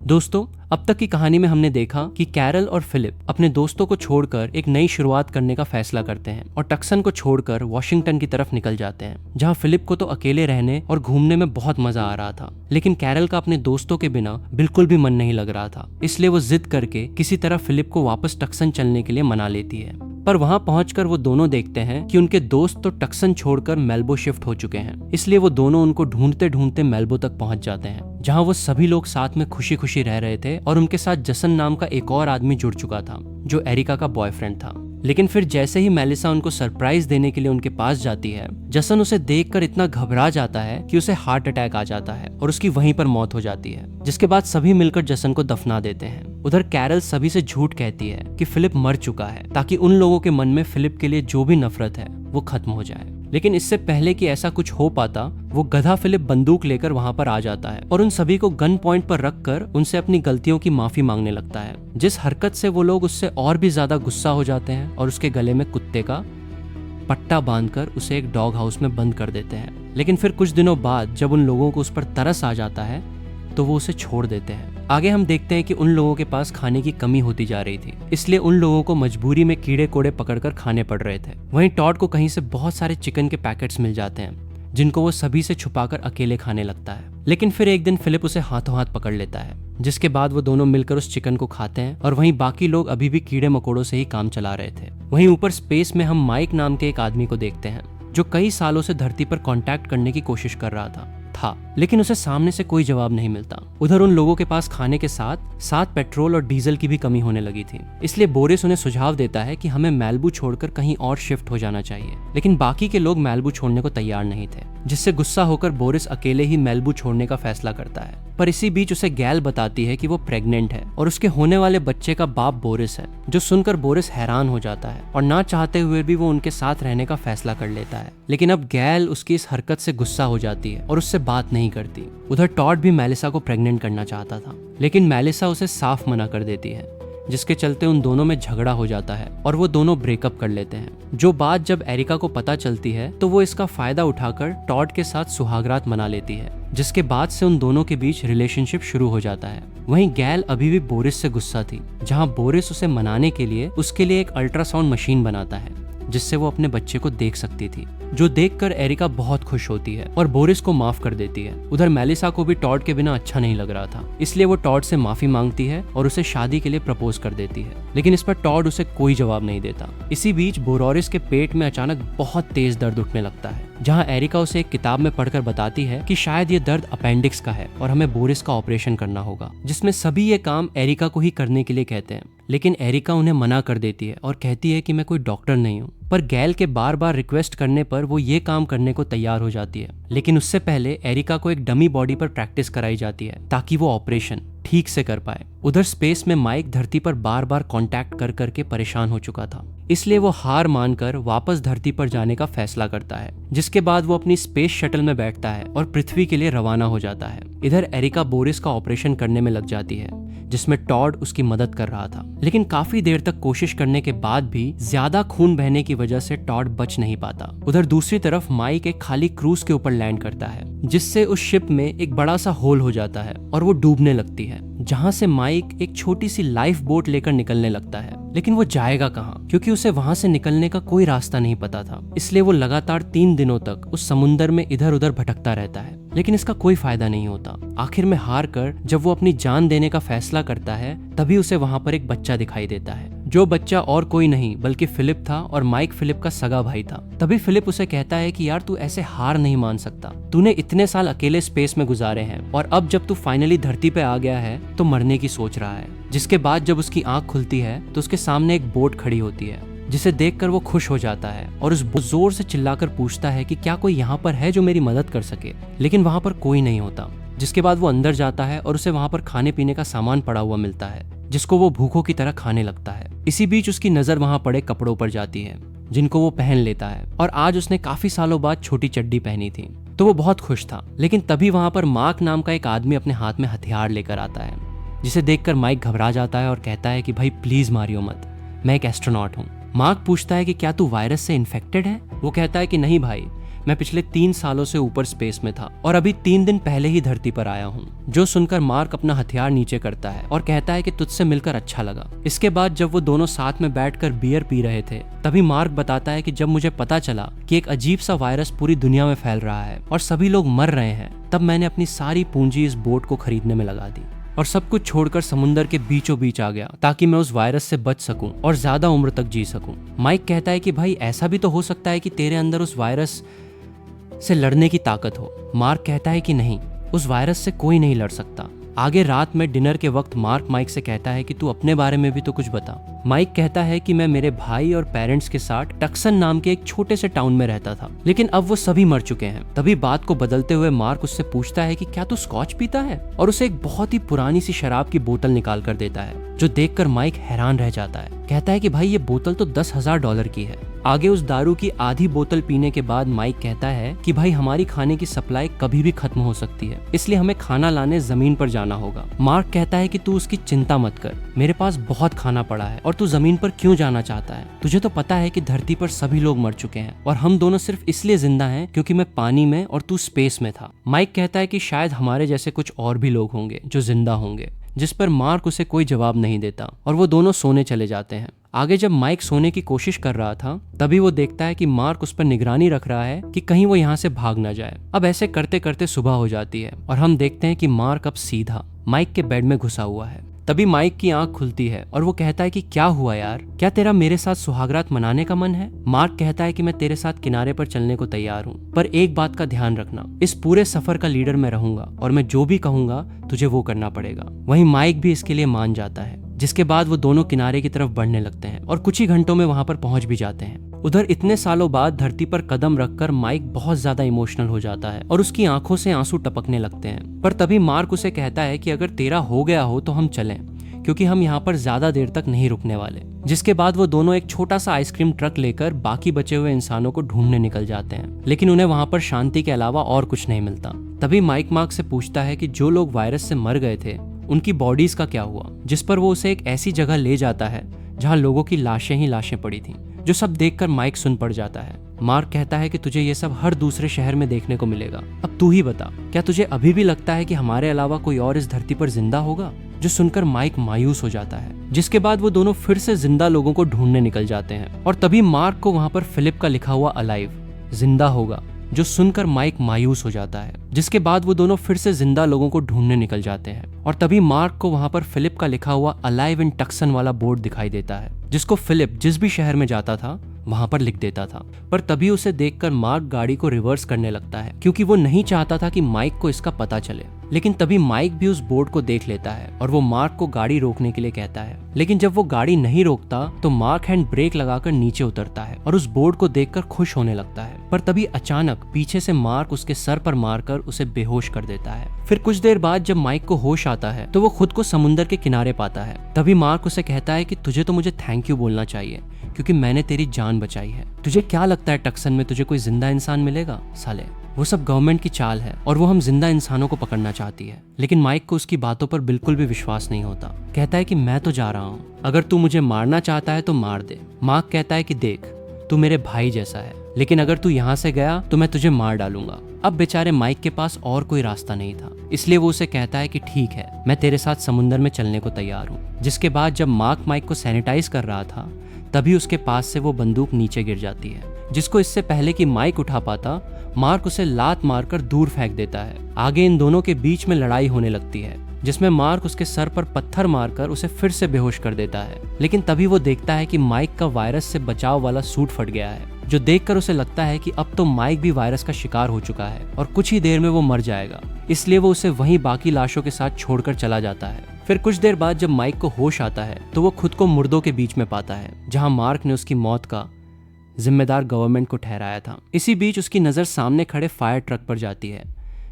दोस्तों, अब तक की कहानी में हमने देखा कि कैरल और फिलिप अपने दोस्तों को छोड़कर एक नई शुरुआत करने का फैसला करते हैं और टक्सन को छोड़कर वॉशिंगटन की तरफ निकल जाते हैं, जहां फिलिप को तो अकेले रहने और घूमने में बहुत मजा आ रहा था, लेकिन कैरल का अपने दोस्तों के बिना बिल्कुल भी मन नहीं लग रहा था। इसलिए वो जिद करके किसी तरह फिलिप को वापस टक्सन चलने के लिए मना लेती है। पर वहां पहुंचकर वो दोनों देखते हैं कि उनके दोस्त तो टक्सन छोड़कर मेल्बो शिफ्ट हो चुके हैं। इसलिए वो दोनों उनको ढूंढते ढूंढते मेल्बो तक पहुंच जाते हैं, जहां वो सभी लोग साथ में खुशी खुशी रह रहे थे और उनके साथ जसन नाम का एक और आदमी जुड़ चुका था, जो एरिका का बॉयफ्रेंड था। लेकिन फिर जैसे ही मेलिसा उनको सरप्राइज देने के लिए उनके पास जाती है, जसन उसे देखकर इतना घबरा जाता है कि उसे हार्ट अटैक आ जाता है और उसकी वहीं पर मौत हो जाती है, जिसके बाद सभी मिलकर जसन को दफना देते हैं। उधर कैरल सभी से झूठ कहती है कि फिलिप मर चुका है, ताकि उन लोगों के मन में फिलिप के लिए जो भी नफरत है वो खत्म हो जाए। लेकिन इससे पहले कि ऐसा कुछ हो पाता, वो गधा फिलिप बंदूक लेकर वहां पर आ जाता है और उन सभी को गन पॉइंट पर रखकर उनसे अपनी गलतियों की माफी मांगने लगता है, जिस हरकत से वो लोग उससे और भी ज्यादा गुस्सा हो जाते हैं और उसके गले में कुत्ते का पट्टा बांधकर उसे एक डॉग हाउस में बंद कर देते हैं। लेकिन फिर कुछ दिनों बाद जब उन लोगों को उस पर तरस आ जाता है तो वो उसे छोड़ देते हैं। आगे हम देखते हैं कि उन लोगों के पास खाने की कमी होती जा रही थी, इसलिए उन लोगों को मजबूरी में कीड़े कोड़े पकड़कर खाने पड़ रहे थे। वहीं टॉड को कहीं से बहुत सारे चिकन के पैकेट्स मिल जाते हैं, जिनको वो सभी से छुपाकर अकेले खाने लगता है। लेकिन फिर एक दिन फिलिप उसे हाथों हाथ पकड़ लेता है, जिसके बाद वो दोनों मिलकर उस चिकन को खाते हैं और वहीं बाकी लोग अभी भी कीड़े मकोड़ों से ही काम चला रहे थे। वहीं ऊपर स्पेस में हम माइक नाम के एक आदमी को देखते हैं, जो कई सालों से धरती पर कांटेक्ट करने की कोशिश कर रहा था, लेकिन उसे सामने से कोई जवाब नहीं मिलता। उधर उन लोगों के पास खाने के साथ साथ पेट्रोल और डीजल की भी कमी होने लगी थी, इसलिए बोरिस उन्हें सुझाव देता है कि हमें मेल्बो छोड़कर कहीं और शिफ्ट हो जाना चाहिए। लेकिन बाकी के लोग मेल्बो छोड़ने को तैयार नहीं थे, जिससे गुस्सा होकर बोरिस अकेले ही मेल्बो छोड़ने का फैसला करता है। पर इसी बीच उसे गैल बताती है कि वो प्रेग्नेंट है और उसके होने वाले बच्चे का बाप बोरिस है, जो सुनकर बोरिस हैरान हो जाता है और ना चाहते हुए भी वो उनके साथ रहने का फैसला कर लेता है। लेकिन अब गैल उसकी इस हरकत से गुस्सा हो जाती है और उससे बात नहीं करती। उधर टॉड भी मेलिसा को प्रेग्नेंट करना चाहता था, लेकिन मेलिसा उसे साफ मना कर देती है, जिसके चलते उन दोनों में झगड़ा हो जाता है और वो दोनों ब्रेकअप कर लेते हैं। जो बात जब एरिका को पता चलती है तो वो इसका फायदा उठाकर टॉड के साथ सुहागरात मना लेती है, जिसके बाद से उन दोनों के बीच रिलेशनशिप शुरू हो जाता है। वहीं गैल अभी भी बोरिस से गुस्सा थी, जहां बोरिस उसे मनाने के लिए उसके लिए एक अल्ट्रासाउंड मशीन बनाता है, जिससे वो अपने बच्चे को देख सकती थी, जो देखकर एरिका बहुत खुश होती है और बोरिस को माफ कर देती है। उधर मेलिसा को भी टॉड के बिना अच्छा नहीं लग रहा था, इसलिए वो टॉड से माफी मांगती है और उसे शादी के लिए प्रपोज कर देती है, लेकिन इस पर टॉड उसे कोई जवाब नहीं देता। इसी बीच बोरोरिस के पेट में अचानक बहुत तेज दर्द उठने लगता है, जहां एरिका उसे एक किताब में पढ़कर बताती है कि शायद ये दर्द अपेंडिक्स का है और हमें बोरिस का ऑपरेशन करना होगा, जिसमें सभी ये काम एरिका को ही करने के लिए कहते हैं। लेकिन एरिका उन्हें मना कर देती है और कहती है कि मैं कोई डॉक्टर नहीं हूँ। पर गैल के बार बार रिक्वेस्ट करने पर वो ये काम करने को तैयार हो जाती है। लेकिन उससे पहले एरिका को एक डमी बॉडी पर प्रैक्टिस कराई जाती है, ताकि वो ऑपरेशन ठीक से कर पाए। उधर स्पेस में माइक धरती पर बार बार कांटेक्ट कर करके परेशान हो चुका था, इसलिए वो हार मानकर वापस धरती पर जाने का फैसला करता है, जिसके बाद वो अपनी स्पेस शटल में बैठता है और पृथ्वी के लिए रवाना हो जाता है। इधर एरिका बोरिस का ऑपरेशन करने में लग जाती है, जिसमें टॉड उसकी मदद कर रहा था। लेकिन काफी देर तक कोशिश करने के बाद भी ज्यादा खून बहने की वजह से टॉड बच नहीं पाता। उधर दूसरी तरफ माइक एक खाली क्रूज के ऊपर लैंड करता है, जिससे उस शिप में एक बड़ा सा होल हो जाता है और वो डूबने लगती है, जहां से माइक एक छोटी सी लाइफ बोट लेकर निकलने लगता है। लेकिन वो जाएगा कहाँ, क्योंकि उसे वहां से निकलने का कोई रास्ता नहीं पता था। इसलिए वो लगातार 3 दिनों तक उस समुंदर में इधर उधर भटकता रहता है, लेकिन इसका कोई फायदा नहीं होता। आखिर में हार कर जब वो अपनी जान देने का फैसला करता है, तभी उसे वहां पर एक बच्चा दिखाई देता है, जो बच्चा और कोई नहीं बल्कि फिलिप था और माइक फिलिप का सगा भाई था। तभी फिलिप उसे कहता है कि यार तू ऐसे हार नहीं मान सकता, तूने इतने साल अकेले स्पेस में गुजारे हैं और अब जब तू फाइनली धरती पे आ गया है तो मरने की सोच रहा है। जिसके बाद जब उसकी आंख खुलती है तो उसके सामने एक बोट खड़ी होती है, जिसे देखकर वो खुश हो जाता है और उस जोर से चिल्लाकर पूछता है कि क्या कोई यहाँ पर है जो मेरी मदद कर सके। लेकिन वहां पर कोई नहीं होता। जिसके बाद वो अंदर जाता है और उसे वहां पर खाने पीने का सामान पड़ा हुआ मिलता है, जिसको वो भूखों की तरह खाने लगता है। इसी बीच उसकी नजर वहां पड़े कपड़ों पर जाती है, जिनको वो पहन लेता है और आज उसने काफी सालों बाद छोटी चड्डी पहनी थी, तो वो बहुत खुश था। लेकिन तभी वहां पर मार्क नाम का एक आदमी अपने हाथ में हथियार लेकर आता है, जिसे देखकर माइक घबरा जाता है और कहता है कि भाई प्लीज मारियो मत, मैं एक एस्ट्रोनॉट हूँ। मार्क पूछता है कि क्या तू वायरस से इन्फेक्टेड है? वो कहता है कि नहीं भाई, मैं पिछले 3 सालों से ऊपर स्पेस में था और अभी 3 दिन पहले ही धरती पर आया हूँ। जो सुनकर मार्क अपना हथियार नीचे करता है और कहता है कि तुझसे मिलकर अच्छा लगा। इसके बाद जब वो दोनों साथ में बैठकर बियर पी रहे थे, तभी मार्क बताता है कि जब मुझे पता चला कि एक अजीब सा वायरस पूरी दुनिया में फैल रहा है और सभी लोग मर रहे हैं, तब मैंने अपनी सारी पूंजी इस बोट को खरीदने में लगा दी और सब कुछ छोड़कर समुंदर के बीचों बीच आ गया ताकि मैं उस वायरस से बच सकूं और ज्यादा उम्र तक जी सकूं। माइक कहता है कि भाई ऐसा भी तो हो सकता है कि तेरे अंदर उस वायरस से लड़ने की ताकत हो। मार्क कहता है कि नहीं, उस वायरस से कोई नहीं लड़ सकता। आगे रात में डिनर के वक्त मार्क माइक से कहता है कि तू अपने बारे में भी तो कुछ बता। माइक कहता है कि मैं मेरे भाई और पेरेंट्स के साथ टक्सन नाम के एक छोटे से टाउन में रहता था, लेकिन अब वो सभी मर चुके हैं। तभी बात को बदलते हुए मार्क उससे पूछता है कि क्या तू स्कॉच पीता है, और उसे एक बहुत ही पुरानी सी शराब की बोतल निकाल कर देता है, जो देखकर माइक हैरान रह जाता है। कहता है कि भाई ये बोतल तो $10,000 की है। आगे उस दारू की आधी बोतल पीने के बाद माइक कहता है कि भाई हमारी खाने की सप्लाई कभी भी खत्म हो सकती है, इसलिए हमें खाना लाने जमीन पर जाना होगा। मार्क कहता है कि तू उसकी चिंता मत कर, मेरे पास बहुत खाना पड़ा है और तू जमीन पर क्यों जाना चाहता है? तुझे तो पता है कि धरती पर सभी लोग मर चुके हैं और हम दोनों सिर्फ इसलिए जिंदा हैं क्योंकि मैं पानी में और तू स्पेस में था। माइक कहता है कि शायद हमारे जैसे कुछ और भी लोग होंगे जो जिंदा होंगे, जिस पर मार्क उसे कोई जवाब नहीं देता और वो दोनों सोने चले जाते हैं। आगे जब माइक सोने की कोशिश कर रहा था, तभी वो देखता है कि मार्क उस पर निगरानी रख रहा है कि कहीं वो यहाँ से भाग ना जाए। अब ऐसे करते करते सुबह हो जाती है और हम देखते हैं कि मार्क अब सीधा माइक के बेड में घुसा हुआ है। तभी माइक की आंख खुलती है और वो कहता है कि क्या हुआ यार, क्या तेरा मेरे साथ सुहागरात मनाने का मन है? मार्क कहता है कि मैं तेरे साथ किनारे पर चलने को तैयार हूँ, पर एक बात का ध्यान रखना, इस पूरे सफर का लीडर मैं रहूंगा और मैं जो भी कहूंगा तुझे वो करना पड़ेगा। वहीं माइक भी इसके लिए मान जाता है, जिसके बाद वो दोनों किनारे की तरफ बढ़ने लगते हैं और कुछ ही घंटों में वहां पर पहुंच भी जाते हैं। उधर इतने सालों बाद धरती पर कदम रखकर माइक बहुत ज्यादा इमोशनल हो जाता है और उसकी आंखों से आंसू टपकने लगते हैं। पर तभी मार्क उसे कहता है कि अगर तेरा हो गया हो तो हम चलें, क्योंकि हम यहाँ पर ज्यादा देर तक नहीं रुकने वाले। जिसके बाद वो दोनों एक छोटा सा आइसक्रीम ट्रक लेकर बाकी बचे हुए इंसानों को ढूंढने निकल जाते हैं, लेकिन उन्हें वहां पर शांति के अलावा और कुछ नहीं मिलता। तभी माइक मार्क से पूछता है कि जो लोग वायरस से मर गए थे उनकी बॉडीज का क्या हुआ, जिस पर वो उसे एक ऐसी जगह ले जाता है जहाँ लोगों की लाशें ही लाशें पड़ी थीं, जो सब देखकर माइक सुन पड़ जाता है। मार्क कहता है कि तुझे ये सब हर दूसरे शहर में देखने को मिलेगा, अब तू ही बता, क्या तुझे अभी भी लगता है कि हमारे अलावा कोई और इस धरती पर जिंदा होगा? जो सुनकर माइक मायूस हो जाता है। जिसके बाद वो दोनों फिर से जिंदा लोगों को ढूंढने निकल जाते हैं और तभी मार्क को वहां पर फिलिप का लिखा हुआ अलाइव, जिंदा होगा, जो सुनकर माइक मायूस हो जाता है। जिसके बाद वो दोनों फिर से जिंदा लोगों को ढूंढने निकल जाते हैं और तभी मार्क को वहां पर फिलिप का लिखा हुआ अलाइव इन टक्सन वाला बोर्ड दिखाई देता है, जिसको फिलिप जिस भी शहर में जाता था वहां पर लिख देता था। पर तभी उसे देखकर मार्क गाड़ी को रिवर्स करने लगता है, क्योंकि वो नहीं चाहता था कि माइक को इसका पता चले। लेकिन तभी माइक भी उस बोर्ड को देख लेता है और वो मार्क को गाड़ी रोकने के लिए कहता है, लेकिन जब वो गाड़ी नहीं रोकता तो मार्क हैंड ब्रेक लगाकर नीचे उतरता है और उस बोर्ड को देखकर खुश होने लगता है। पर तभी अचानक पीछे से मार्क उसके सर पर मारकर उसे बेहोश कर देता है। फिर कुछ देर बाद जब माइक को होश आता है तो वो खुद को समुंदर के किनारे पाता है। तभी मार्क उसे कहता है कि तुझे तो मुझे थैंक यू बोलना चाहिए, क्योंकि मैंने तेरी जान बचाई है। तुझे क्या लगता है टक्सन में तुझे कोई जिंदा इंसान मिलेगा? साले, वो सब गवर्नमेंट की चाल है और वो हम जिंदा इंसानों को पकड़ना चाहती है। लेकिन माइक को उसकी बातों पर बिल्कुल भी विश्वास नहीं होता। कहता है कि मैं तो जा रहा हूँ, अगर तू मुझे मारना चाहता है तो मार दे। मार्क कहता है कि देख, तू मेरे भाई जैसा है, लेकिन अगर तू यहाँ से गया तो मैं तुझे मार डालूंगा। अब बेचारे माइक के पास और कोई रास्ता नहीं था, इसलिए वो उसे कहता है कि ठीक है, मैं तेरे साथ समुंदर में चलने को तैयार हूँ। जिसके बाद जब मार्क माइक को सैनिटाइज कर रहा था, तभी उसके पास से वो बंदूक नीचे गिर जाती है, जिसको इससे पहले कि माइक उठा पाता, मार्क उसे लात मारकर दूर फेंक देता है। आगे इन दोनों के बीच में लड़ाई होने लगती है, जिसमें मार्क उसके सर पर पत्थर मारकर उसे फिर से बेहोश कर देता है। लेकिन तभी वो देखता है कि माइक का वायरस से बचाव वाला सूट फट गया है, जो देखकर उसे लगता है कि अब तो माइक भी वायरस का शिकार हो चुका है और कुछ ही देर में वो मर जाएगा। इसलिए वो उसे वहीं बाकी लाशों के साथ छोड़कर चला जाता है। फिर कुछ देर बाद जब माइक को होश आता है तो वो खुद को मुर्दों के बीच में पाता है, जहां मार्क ने उसकी मौत का जिम्मेदार गवर्नमेंट को ठहराया था। इसी बीच उसकी नजर सामने खड़े फायर ट्रक पर जाती है,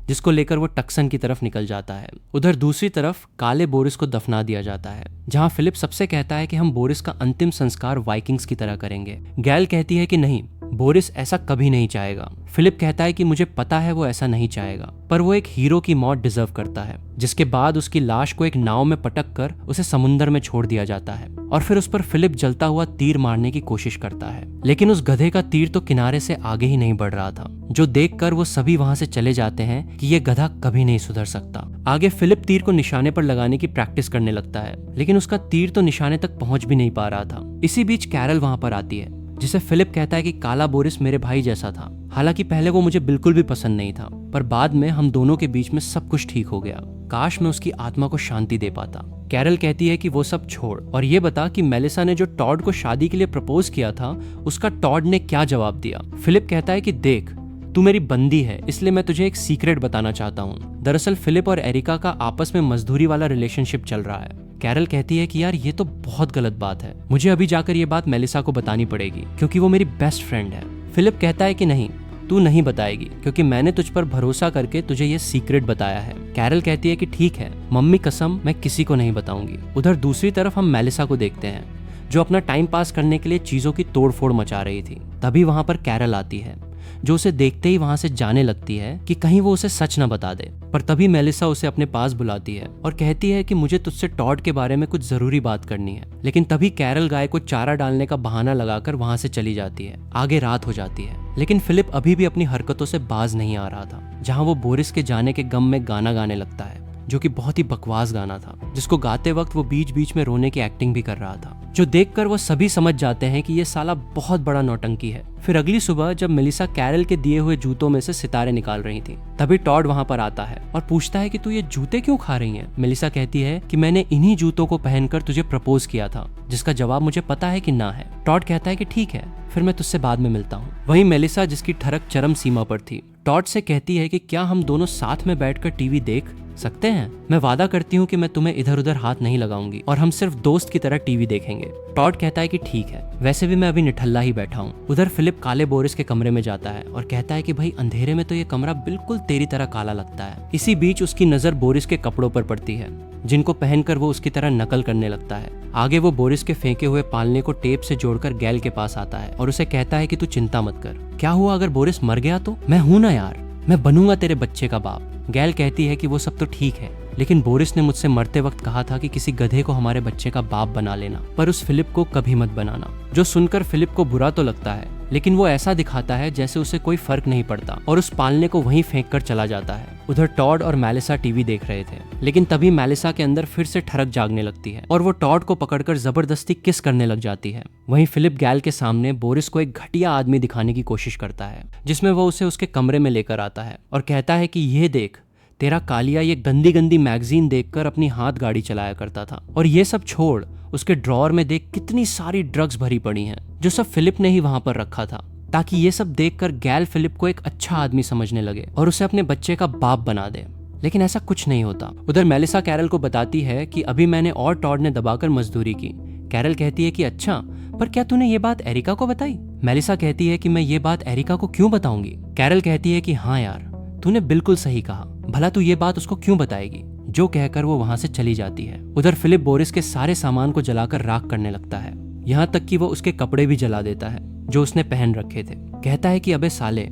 जिसको लेकर वो टक्सन की तरफ निकल जाता है। उधर दूसरी तरफ काले बोरिस को दफना दिया जाता है, जहां फिलिप सबसे कहता है कि हम बोरिस का अंतिम संस्कार वाइकिंग्स की तरह करेंगे। गैल कहती है कि नहीं, बोरिस ऐसा कभी नहीं चाहेगा। फिलिप कहता है कि मुझे पता है वो ऐसा नहीं चाहेगा, पर वो एक हीरो की मौत डिजर्व करता है। जिसके बाद उसकी लाश को एक नाव में पटक कर उसे समुंदर में छोड़ दिया जाता है और फिर उस पर फिलिप जलता हुआ तीर मारने की कोशिश करता है, लेकिन उस गधे का तीर तो किनारे से आगे ही नहीं बढ़ रहा था, जो देखकर वो सभी वहां से चले जाते हैं कि ये गधा कभी नहीं सुधर सकता। आगे फिलिप तीर को निशाने पर लगाने की प्रैक्टिस करने लगता है, लेकिन उसका तीर तो निशाने तक पहुंच भी नहीं पा रहा था। इसी बीच कैरल वहां पर आती है, जिसे फिलिप कहता है कि काला बोरिस मेरे भाई जैसा था। हालांकि पहले वो मुझे बिल्कुल भी पसंद नहीं था, पर बाद में हम दोनों के बीच में सब कुछ ठीक हो गया। काश मैं उसकी आत्मा को शांति दे पाता। कैरल कहती है कि वो सब छोड़ और ये बता कि मेलिसा ने जो टॉड को शादी के लिए प्रपोज किया था, उसका टॉड ने क्या जवाब दिया। फिलिप कहता है कि देख, तू मेरी बंदी है, इसलिए मैं तुझे एक सीक्रेट बताना चाहता हूँ। दरअसल फिलिप और एरिका का आपस में मजदूरी वाला रिलेशनशिप चल रहा है। कैरल कहती है कि यार ये तो बहुत गलत बात है, मुझे अभी जाकर ये बात मेलिसा को बतानी पड़ेगी क्योंकि वो मेरी बेस्ट फ्रेंड है। फिलिप कहता है कि नहीं, तू नहीं बताएगी क्योंकि मैंने तुझ पर भरोसा करके तुझे ये सीक्रेट बताया है। कैरल कहती है कि ठीक है, मम्मी कसम, मैं किसी को नहीं बताऊंगी। उधर दूसरी तरफ हम मेलिसा को देखते हैं, जो अपना टाइम पास करने के लिए चीजों की तोड़फोड़ मचा रही थी। तभी वहां पर कैरल आती है, जो उसे देखते ही वहां से जाने लगती है कि कहीं वो उसे सच न बता दे। पर तभी मेलिसा उसे अपने पास बुलाती है और कहती है कि मुझे तुझसे टॉड के बारे में कुछ जरूरी बात करनी है। लेकिन तभी कैरल गाय को चारा डालने का बहाना लगाकर वहां से चली जाती है। आगे रात हो जाती है, लेकिन फिलिप अभी भी अपनी हरकतों से बाज नहीं आ रहा था। जहां वो बोरिस के जाने के गम में गाना गाने लगता है, जो कि बहुत ही बकवास गाना था, जिसको गाते वक्त वो बीच बीच में रोने की एक्टिंग भी कर रहा था, जो देखकर वो सभी समझ जाते हैं कि ये साला बहुत बड़ा नौटंकी है। फिर अगली सुबह जब मेलिसा कैरल के दिए हुए जूतों में से सितारे निकाल रही थी, तभी टॉड वहां पर आता है और पूछता है कि तू ये जूते क्यों खा रही है। मेलिसा कहती है कि मैंने इन्हीं जूतों को पहनकर तुझे प्रपोज किया था, जिसका जवाब मुझे पता है कि ना है। टॉड कहता है कि ठीक है, फिर मैं तुझसे बाद में मिलता हूँ। वहीं मेलिसा, जिसकी ठरक चरम सीमा पर थी, टॉड से कहती है कि क्या हम दोनों साथ में बैठकर टीवी देख सकते हैं। मैं वादा करती हूँ कि मैं तुम्हें इधर उधर हाथ नहीं लगाऊंगी और हम सिर्फ दोस्त की तरह टीवी देखेंगे। टॉड कहता है कि ठीक है, वैसे भी मैं अभी निठल्ला ही बैठा हूँ। उधर फिलिप काले बोरिस के कमरे में जाता है और कहता है कि भाई अंधेरे में तो ये कमरा बिल्कुल तेरी तरह काला लगता है। इसी बीच उसकी नजर बोरिस के कपड़ों पर पड़ती है, जिनको पहनकर वो उसकी तरह नकल करने लगता है। आगे वो बोरिस के फेंके हुए पालने को टेप से जोड़कर गैल के पास आता है और उसे कहता है कि तू चिंता मत कर, क्या हुआ अगर बोरिस मर गया तो? मैं हूं ना यार, मैं बनूंगा तेरे बच्चे का बाप। गैल कहती है कि वो सब तो ठीक है, लेकिन बोरिस ने मुझसे मरते वक्त कहा था कि किसी गधे को हमारे बच्चे का बाप बना लेना, पर उस फिलिप को कभी मत बनाना। जो सुनकर फिलिप को बुरा तो लगता है, लेकिन वो ऐसा दिखाता है जैसे उसे कोई फर्क नहीं पड़ता और उस पालने को वहीं फेंक कर चला जाता है। उधर टॉड और मेलिसा टीवी देख रहे थे, लेकिन तभी मेलिसा के अंदर फिर से ठरक जागने लगती है और वो टॉड को पकड़कर जबरदस्ती किस करने लग जाती है। वहीं फिलिप गैल के सामने बोरिस को एक घटिया आदमी दिखाने की कोशिश करता है, जिसमें वो उसे उसके कमरे में लेकर आता है और कहता है कि ये देख, तेरा कालिया ये गंदी गंदी मैगजीन देखकर अपनी हाथ गाड़ी चलाया करता था, और ये सब छोड़, उसके ड्रॉअर में देख कितनी सारी ड्रग्स भरी पड़ी हैं, जो सब फिलिप ने ही वहां पर रखा था, ताकि ये सब देखकर गैल फिलिप को एक अच्छा आदमी समझने लगे और उसे अपने बच्चे का बाप बना दे। लेकिन ऐसा कुछ नहीं होता। उधर मेलिसा कैरल को बताती है कि अभी मैंने और टॉड ने दबाकर मजदूरी की। कैरल कहती है कि अच्छा, पर क्या तूने ये बात एरिका को बताई? मेलिसा कहती है कि मैं ये बात एरिका को क्यों बताऊंगी? कैरल कहती है कि हाँ यार, तूने बिल्कुल सही कहा, भला तू ये बात उसको क्यों बताएगी? जो कहकर वो वहां से चली जाती है। उधर फिलिप बोरिस के सारे सामान को जलाकर राख करने लगता है, यहाँ तक कि वो उसके कपड़े भी जला देता है जो उसने पहन रखे थे। कहता है कि अबे साले,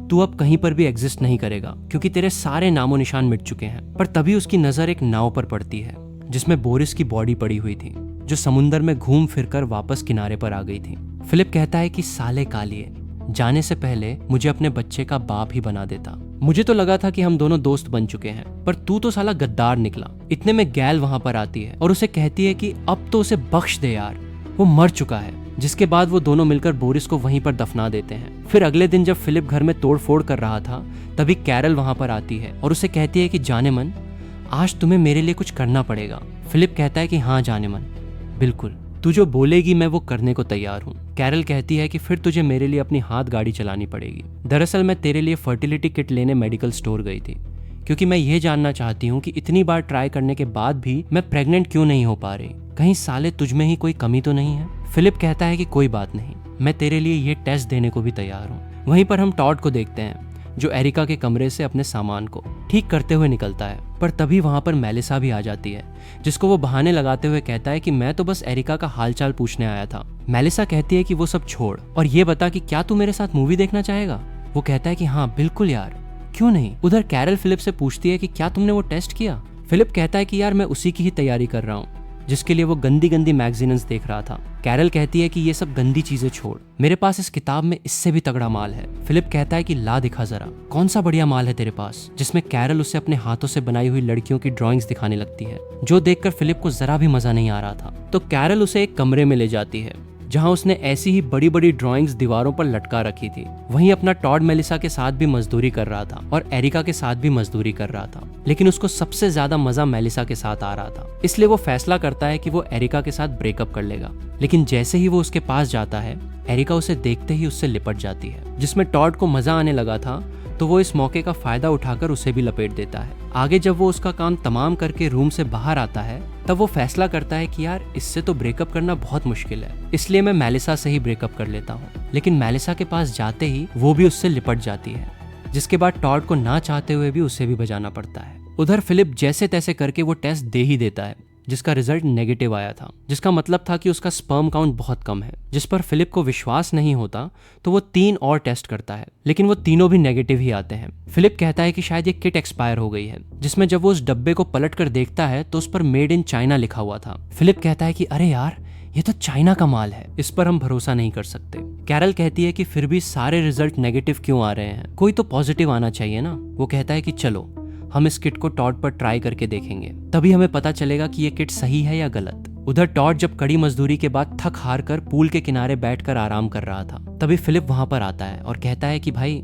तू अब कहीं पर भी एग्जिस्ट नहीं करेगा क्योंकि तेरे सारे नामो निशान मिट चुके हैं। पर तभी उसकी नजर एक नाव पर पड़ती है, जिसमें बोरिस की बॉडी पड़ी हुई थी, जो समुंदर में घूम फिरकर वापस किनारे पर आ गई थी। फिलिप कहता है कि साले कालिए, जाने से पहले मुझे अपने बच्चे का बाप ही बना देता। मुझे तो लगा था कि हम दोनों दोस्त बन चुके हैं, पर तू तो साला गद्दार निकला। इतने में गैल वहां पर आती है और उसे कहती है कि अब तो उसे बख्श दे यार, वो मर चुका है। जिसके बाद वो दोनों मिलकर बोरिस को वहीं पर दफना देते हैं। फिर अगले दिन जब फिलिप घर में तोड़फोड़ कर रहा था, तभी कैरल वहां पर आती है और उसे कहती है कि जाने मन, आज तुम्हें मेरे लिए कुछ करना पड़ेगा। फिलिप कहता है कि हाँ जाने मन, बिल्कुल, तू जो बोलेगी मैं वो करने को तैयार हूँ। कैरल कहती है कि फिर तुझे मेरे लिए अपनी हाथ गाड़ी चलानी पड़ेगी। दरअसल मैं तेरे लिए फर्टिलिटी किट लेने मेडिकल स्टोर गई थी, क्योंकि मैं ये जानना चाहती हूँ कि इतनी बार ट्राई करने के बाद भी मैं प्रेग्नेंट क्यों नहीं हो पा रही। कहीं साले तुझ में ही कोई कमी तो नहीं है? फिलिप कहता है कि कोई बात नहीं, मैं तेरे लिए ये टेस्ट देने को भी तैयार हूँ। वहीं पर हम टॉड को देखते हैं, जो एरिका के कमरे से अपने सामान को ठीक करते हुए निकलता है। पर तभी वहां पर मेलिसा भी आ जाती है, जिसको वो बहाने लगाते हुए कहता है कि मैं तो बस एरिका का हालचाल पूछने आया था। मेलिसा कहती है कि वो सब छोड़ और ये बता कि क्या तू मेरे साथ मूवी देखना चाहेगा? वो कहता है कि हाँ बिल्कुल यार, क्यों नहीं। उधर कैरल फिलिप से पूछती है कि क्या तुमने वो टेस्ट किया? फिलिप कहता है कि यार मैं उसी की ही तैयारी कर रहा हूँ, जिसके लिए वो गंदी गंदी मैगजीन्स देख रहा था। कैरल कहती है कि ये सब गंदी चीजें छोड़, मेरे पास इस किताब में इससे भी तगड़ा माल है। फिलिप कहता है कि ला दिखा जरा, कौन सा बढ़िया माल है तेरे पास, जिसमें कैरल उसे अपने हाथों से बनाई हुई लड़कियों की ड्राइंग्स दिखाने लगती है, जो देखकर फिलिप को जरा भी मजा नहीं आ रहा था। तो कैरल उसे एक कमरे में ले जाती है जहां उसने ऐसी ही बड़ी बड़ी ड्राइंग्स दीवारों पर लटका रखी थी। वहीं अपना टॉड मेलिसा के साथ भी मजदूरी कर रहा था और एरिका के साथ भी मजदूरी कर रहा था, लेकिन उसको सबसे ज्यादा मजा मेलिसा के साथ आ रहा था। इसलिए वो फैसला करता है कि वो एरिका के साथ ब्रेकअप कर लेगा। लेकिन जैसे ही वो उसके पास जाता है, एरिका उसे देखते ही उससे लिपट जाती है। जिसमें टॉड को मजा आने लगा था तो वो इस मौके का फायदा उठाकर उसे भी लपेट देता है। आगे जब वो उसका काम तमाम करके रूम से बाहर आता है, तब वो फैसला करता है कि यार इससे तो ब्रेकअप करना बहुत मुश्किल है, इसलिए मैं मेलिसा से ही ब्रेकअप कर लेता हूँ। लेकिन मेलिसा के पास जाते ही वो भी उससे लिपट जाती है, जिसके बाद टॉड को ना चाहते हुए भी उसे भी बजाना पड़ता है। उधर फिलिप जैसे तैसे करके वो टेस्ट दे ही देता है, जिसका रिजल्ट नेगेटिव आया था, जिसका मतलब था कि उसका स्पर्म काउंट बहुत कम है। जिस पर फिलिप को विश्वास नहीं होता तो वो 3 और टेस्ट करता है, लेकिन वो तीनों भी नेगेटिव ही आते हैं। फिलिप कहता है कि शायद ये किट एक्सपायर हो गई है, जिसमें जब वो उस डब्बे को पलट कर देखता है तो उस पर मेड इन चाइना लिखा हुआ था। फिलिप कहता है कि अरे यार, ये तो चाइना का माल है, इस पर हम भरोसा नहीं कर सकते। कैरल कहती है कि फिर भी सारे रिजल्ट नेगेटिव क्यों आ रहे हैं, कोई तो पॉजिटिव आना चाहिए ना। वो कहता है कि चलो हम इस किट को टॉड पर ट्राई करके देखेंगे, तभी हमें पता चलेगा कि ये किट सही है या गलत। उधर टॉड जब कड़ी मजदूरी के बाद थक हार कर पूल के किनारे बैठकर आराम कर रहा था, तभी फिलिप वहां पर आता है और कहता है कि भाई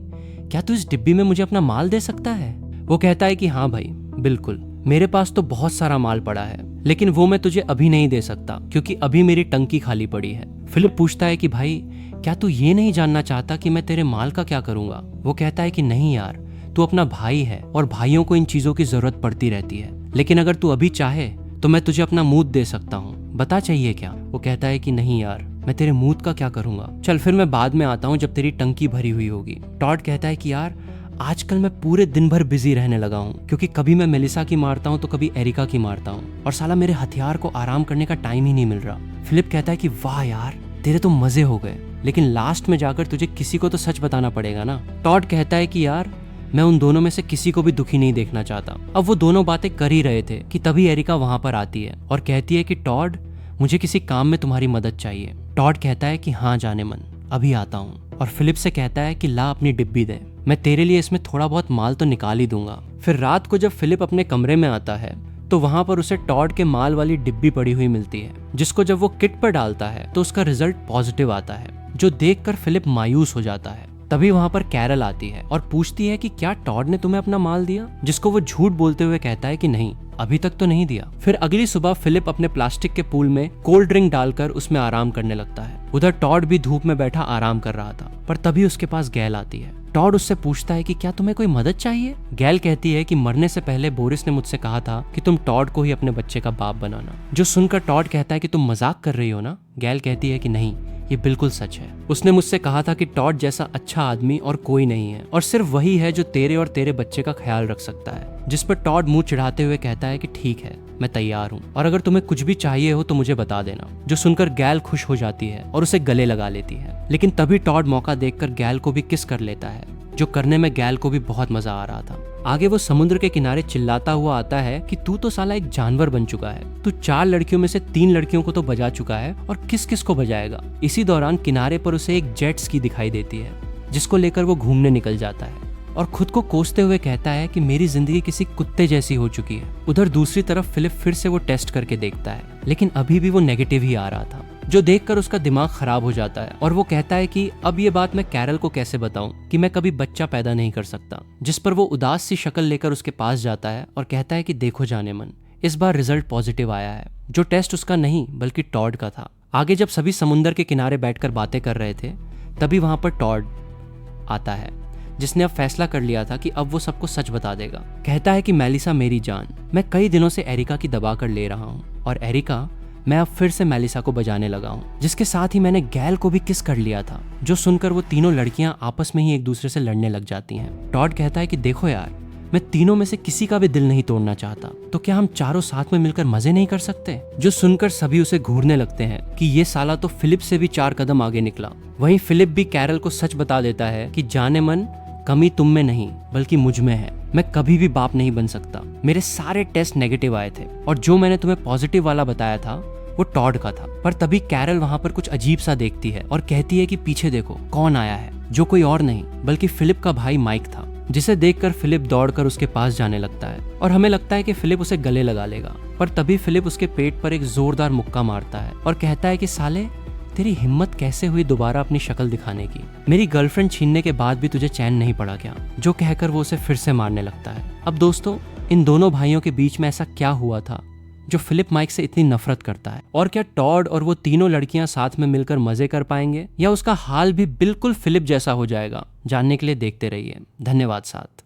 क्या तू इस डिब्बी में मुझे अपना माल दे सकता है। वो कहता है कि हाँ भाई बिल्कुल, मेरे पास तो बहुत सारा माल पड़ा है, लेकिन वो मैं तुझे अभी नहीं दे सकता क्योंकि अभी मेरी टंकी खाली पड़ी है। फिलिप पूछता है कि भाई क्या तू ये नहीं जानना चाहता कि मैं तेरे माल का क्या करूंगा। वो कहता है कि नहीं यार, तू अपना भाई है और भाइयों को इन चीजों की जरूरत पड़ती रहती है, लेकिन अगर तू अभी चाहे तो मैं तुझे अपना मूत दे सकता हूँ, बता चाहिए क्या। वो कहता है कि नहीं यार, मैं तेरे मूत का क्या करूंगा, चल फिर मैं बाद में आता हूँ जब तेरी टंकी भरी हुई होगी। टॉड कहता है कि यार आजकल मैं पूरे दिन भर बिजी रहने लगा हूँ, क्योंकि कभी मैं मेलिसा की मारता हूँ तो कभी एरिका की मारता हूँ, और साला मेरे हथियार को आराम करने का टाइम ही नहीं मिल रहा। फिलिप कहता है कि वाह यार, तेरे तो मजे हो गए, लेकिन लास्ट में जाकर तुझे किसी को तो सच बताना पड़ेगा ना। टॉड कहता है कि यार मैं उन दोनों में से किसी को भी दुखी नहीं देखना चाहता। अब वो दोनों बातें कर ही रहे थे कि तभी एरिका वहां पर आती है और कहती है कि टॉड, मुझे किसी काम में तुम्हारी मदद चाहिए। टॉड कहता है कि हाँ जाने मन, अभी आता हूँ, और फिलिप से कहता है कि ला अपनी डिब्बी दे, मैं तेरे लिए इसमें थोड़ा बहुत माल तो निकाल ही दूंगा। फिर रात को जब फिलिप अपने कमरे में आता है तो वहां पर उसे टॉड के माल वाली डिब्बी पड़ी हुई मिलती है, जिसको जब वो किट पर डालता है तो उसका रिजल्ट पॉजिटिव आता है, जो देखकर फिलिप मायूस हो जाता है। तभी वहां पर कैरल आती है और पूछती है कि क्या टॉड ने तुम्हें अपना माल दिया, जिसको वो झूठ बोलते हुए कहता है कि नहीं, अभी तक तो नहीं दिया। फिर अगली सुबह फिलिप अपने प्लास्टिक के पूल में कोल्ड ड्रिंक डालकर उसमें आराम करने लगता है। उधर टॉड भी धूप में बैठा आराम कर रहा था, पर तभी उसके पास गैल आती है। टॉड उससे पूछता है कि क्या तुम्हें कोई मदद चाहिए। गैल कहती है कि मरने से पहले बोरिस ने मुझसे कहा था कि तुम टॉड को ही अपने बच्चे का बाप बनाना। जो सुनकर टॉड कहता है कि तुम मजाक कर रही हो ना। गैल कहती है कि नहीं, ये बिल्कुल सच है। उसने मुझसे कहा था कि टॉड जैसा अच्छा आदमी और कोई नहीं है, और सिर्फ वही है जो तेरे और तेरे बच्चे का ख्याल रख सकता है। जिस पर टॉड मुंह चिढ़ाते हुए कहता है कि ठीक है, मैं तैयार हूँ, और अगर तुम्हें कुछ भी चाहिए हो तो मुझे बता देना। जो सुनकर गैल खुश हो जाती है और उसे गले लगा लेती है, लेकिन तभी टॉड मौका देखकर गैल को भी किस कर लेता है, जो करने में गैल को भी बहुत मजा आ रहा था। आगे वो समुद्र के किनारे चिल्लाता हुआ आता है कि तू तो साला एक जानवर बन चुका है, तू 4 लड़कियों में से 3 लड़कियों को तो बजा चुका है, और किस किस को बजाएगा। इसी दौरान किनारे पर उसे एक जेट स्की दिखाई देती है, जिसको लेकर वो घूमने निकल जाता है और खुद को कोसते हुए कहता है कि मेरी जिंदगी किसी कुत्ते जैसी हो चुकी है। उधर दूसरी तरफ फिलिप फिर से वो टेस्ट करके देखता है, लेकिन अभी भी वो नेगेटिव ही आ रहा था, जो देखकर उसका दिमाग खराब हो जाता है और वो कहता है कि अब ये बात मैं कैरल को कैसे बताऊं कि मैं कभी बच्चा पैदा नहीं कर सकता। जिस पर वो उदास सी शक्ल लेकर उसके पास जाता है और कहता है कि देखो जाने मन, इस बार रिजल्ट पॉजिटिव आया है, जो टेस्ट उसका नहीं बल्कि टॉड का था। आगे जब सभी समुद्र के किनारे बैठकर बातें कर रहे थे, तभी वहां पर टॉड आता है, जिसने अब फैसला कर लिया था कि अब वो सबको सच बता देगा। कहता है कि मेलिसा मेरी जान, मैं कई दिनों से एरिका की दबा कर ले रहा हूँ, और एरिका, मैं अब फिर से मेलिसा को बजाने लगा हूँ, जिसके साथ ही मैंने गैल को भी किस कर लिया था। जो सुनकर वो तीनों लड़कियां आपस में ही एक दूसरे से लड़ने लग जाती हैं। टॉड कहता है कि देखो यार, मैं तीनों में से किसी का भी दिल नहीं तोड़ना चाहता, तो क्या हम चारों साथ में मिलकर मजे नहीं कर सकते। जो सुनकर सभी उसे घूरने लगते हैं कि ये साला तो फिलिप से भी 4 कदम आगे निकला। वहीं फिलिप भी कैरल को सच बता देता है कि जाने मन, कमी तुम में नहीं बल्कि मुझ में है। मैं कभी भी बाप नहीं बन सकता। मेरे सारे टेस्ट नेगेटिव आए थे और जो मैंने तुम्हें पॉजिटिव वाला बताया था वो टॉड का था। पर तभी कैरल वहां पर कुछ अजीब सा देखती है और कहती है कि पीछे देखो कौन आया है, जो कोई और नहीं बल्कि फिलिप का भाई माइक था, जिसे देखकर फिलिप दौड़कर उसके पास जाने लगता है और हमें लगता है कि फिलिप उसे गले लगा लेगा। पर तभी फिलिप उसके पेट पर एक जोरदार मुक्का मारता है और कहता है कि साले, तेरी हिम्मत कैसे हुई दोबारा अपनी शक्ल दिखाने की? मेरी गर्लफ्रेंड छीनने के बाद भी तुझे चैन नहीं पड़ा क्या? जो कहकर वो उसे फिर से मारने लगता है। अब दोस्तों, इन दोनों भाइयों के बीच में ऐसा क्या हुआ था जो फिलिप माइक से इतनी नफरत करता है? और क्या टॉड और वो तीनों लड़कियां साथ में मिलकर मजे कर पाएंगे या उसका हाल भी बिल्कुल फिलिप जैसा हो जाएगा? जानने के लिए देखते रहिए। धन्यवाद साथ।